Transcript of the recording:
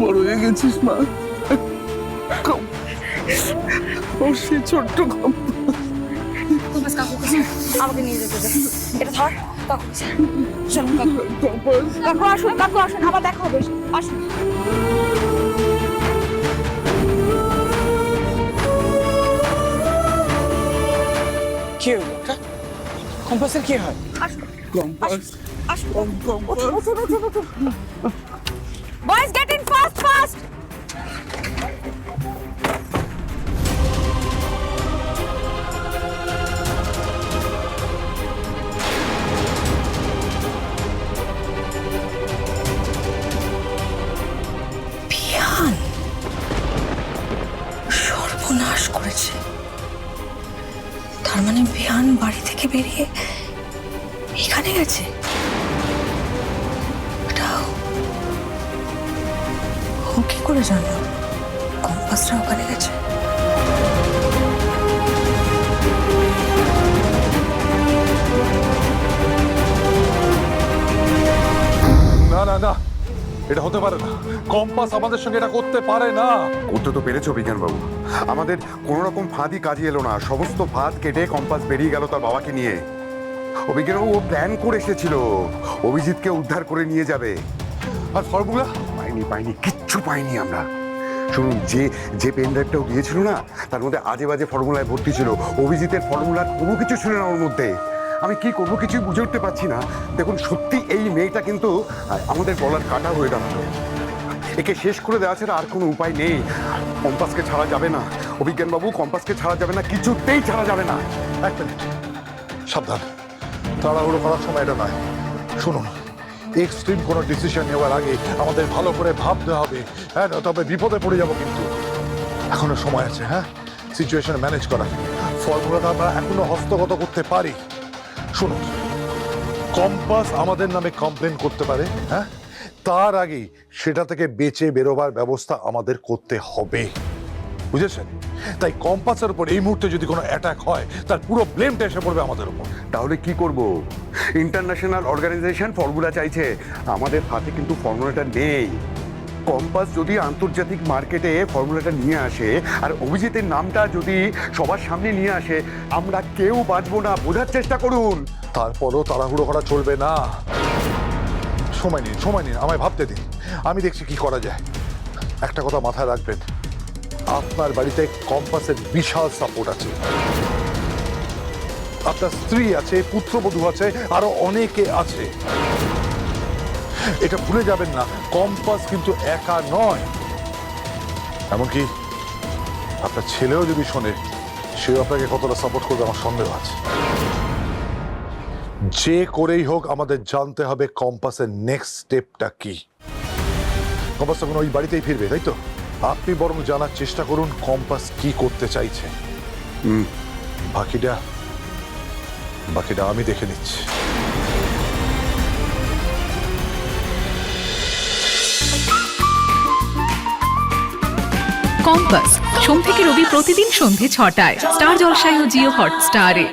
বড় হয়ে গেছিস মা। ও সে ছোট্ট কম্পাস কাকু কাছে আমাকে নিয়ে যেতে দে। এটা ধর কাকু কাছে। চলুন কাকু। কাকু আসুন, কাকু আসুন, আবার দেখা হবে, আসুন। কি হলো ওটা? কম্পাসের কি হয়? আসুন, কম্পাস আসুন। Compass boys get in fast fast. বিহান সর্বনাশ করেছে। তার মানে বিহান বাড়ি থেকে বেরিয়ে এখানে গেছে। ও কি করে জানলো কম্পাসটা ওখানে গেছে? না না না, এটা হতে পারে না। কম্পাস আমাদের সঙ্গে এটা করতে পারে না। করতে তো পেরেছো বিজ্ঞানবাবু। আমাদের কোনো রকম ফাঁদই কাজে এলো না, সমস্ত ফাঁদ কেটে কম্পাস বেরিয়ে গেল তার বাবাকে নিয়ে। অভিজ্ঞানবাবু ও প্ল্যান করে এসেছিল অভিজিৎকে উদ্ধার করে নিয়ে যাবে। আর ফর্মুলা পাইনি কিচ্ছু পাইনি আমরা। শুনুন, যে পেন ড্রাইভটাও দিয়েছিল না, তার মধ্যে আজে বাজে ফর্মুলায় ভর্তি ছিল। অভিজিতের ফর্মুলার কোনো কিছু ছিল না ওর মধ্যে। আমি কি করবো কিছুই বুঝে উঠতে পারছি না। দেখুন, সত্যি এই মেয়েটা কিন্তু আমাদের বলার কাটা হয়ে দাঁড়ালো। একে শেষ করে দেওয়া ছাড়া আর কোনো উপায় নেই। কম্পাসকে ছাড়া যাবে না অভিজ্ঞানবাবু, কম্পাসকে ছাড়া যাবে না, কিছুতেই ছাড়া যাবে না। এক মিনিট, সাবধান। তাড়াহুড়ো করার সময় এটা নয়। শুনুন, এক্সট্রিম কোনো ডিসিশন নেওয়ার আগে আমাদের ভালো করে ভাবতে হবে। হ্যাঁ, তবে বিপদে পড়ে যাব কিন্তু। এখনো সময় আছে, হ্যাঁ, সিচুয়েশন ম্যানেজ করার। ফর্মুলাটা আমরা এখনো হস্তগত করতে পারি। শুনুন, কম্পাস আমাদের নামে কমপ্লেন করতে পারে, হ্যাঁ, তার আগেই সেটা থেকে বেঁচে বেরোবার ব্যবস্থা আমাদের করতে হবে, বুঝেছেন? তাই কম্পাসের উপর এই মুহূর্তে যদি কোনো অ্যাটাক হয়, তার পুরো ব্লেমটা এসে পড়বে আমাদের উপর। তাহলে কি করব? ইন্টারন্যাশনাল অর্গানাইজেশন ফর্মুলা চাইছে, আমাদের হাতে কিন্তু ফর্মুলাটা নেই। কম্পাস যদি আন্তর্জাতিক মার্কেটে ফর্মুলাটা নিয়ে আসে আর অভিজিতের নামটা যদি সবার সামনে নিয়ে আসে, আমরা কেউ বাঁচবো না। বোঝার চেষ্টা করুন। তারপরও তাড়াহুড়ো করা চলবে না। সময় নিন, আমায় ভাবতে দিন। আমি দেখছি কি করা যায়। একটা কথা মাথায় রাখবেন, আপনার বাড়িতে কম্পাসের বিশাল সাপোর্ট আছে। আপনার স্ত্রী আছে, পুত্রবধূ আছে, আরো অনেকে আছে। এটা ভুলে যাবেন না, কম্পাস কিন্তু একা নয়। এমনকি আপনার ছেলেও যদি শোনে, সেও আপনাকে কতটা সাপোর্ট করবে আমার সন্দেহ আছে। যে করেই হোক আমাদের জানতে হবে কম্পাসের নেক্সট স্টেপটা কি। কম্পাস তখন ওই বাড়িতেই ফিরবে, তাই তো? আপনি বরং জানার চেষ্টা করুন কম্পাস কি করতে চাইছে। বাকিটা আমি দেখে নিচ্ছি। কম্পাস সোম থেকে রবি প্রতিদিন সন্ধে ৬টায় স্টার জলসায় ও জিও হটস্টারে।